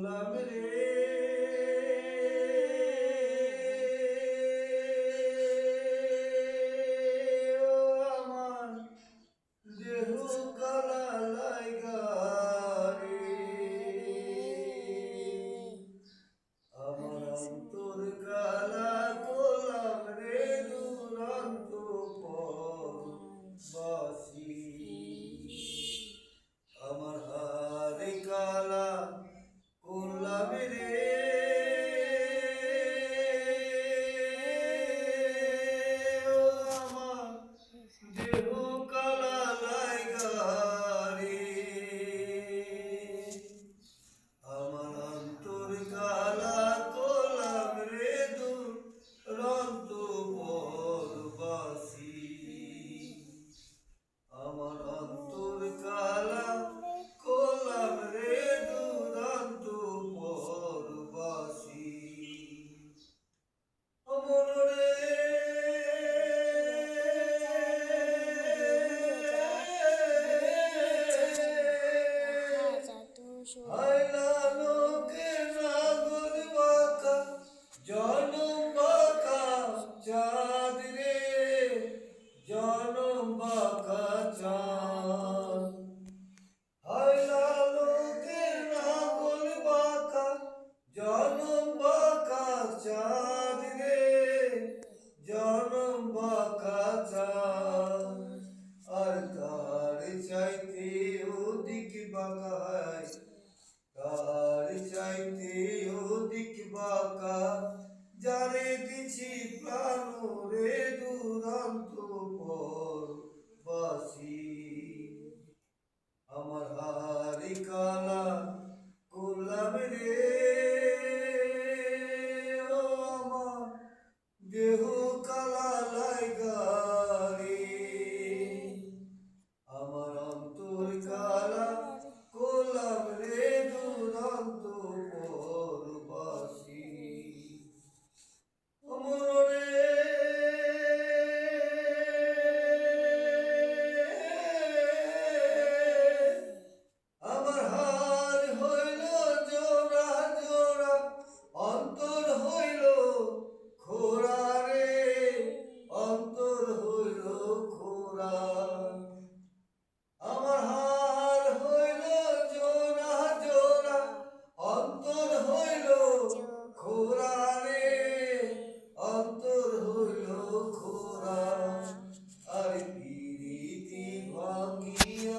করলাম রে ও আমার দেহ কালা লাইগা রে আমার অন্তর কালা করলাম রে দুরন্ত পরবাসী আমার হারে কালা করলাম রে ও আমার দেহ কালা লাইগা রে আমার অন্তর কালা করলাম রে দুরন্ত পরবাসী আমার অন্তর কালা করলাম রে দুরন্ত পরবাসী মনরে হাইলা লোকে নাগর বাঁকা জনম বাঁকা চাঁদ রে জনম বাঁকা চাঁদ হাইলা লোকে নাগর বাঁকা জনম বাঁকা চাঁদ রে জনম বাঁকা চাঁদ আর কার চাইতে অধিক বাঁকা কার চাইতে অধিক বাঁকা যারে দিছি প্রাণ রে দুরন্ত পরবাসী আমার হারি কালা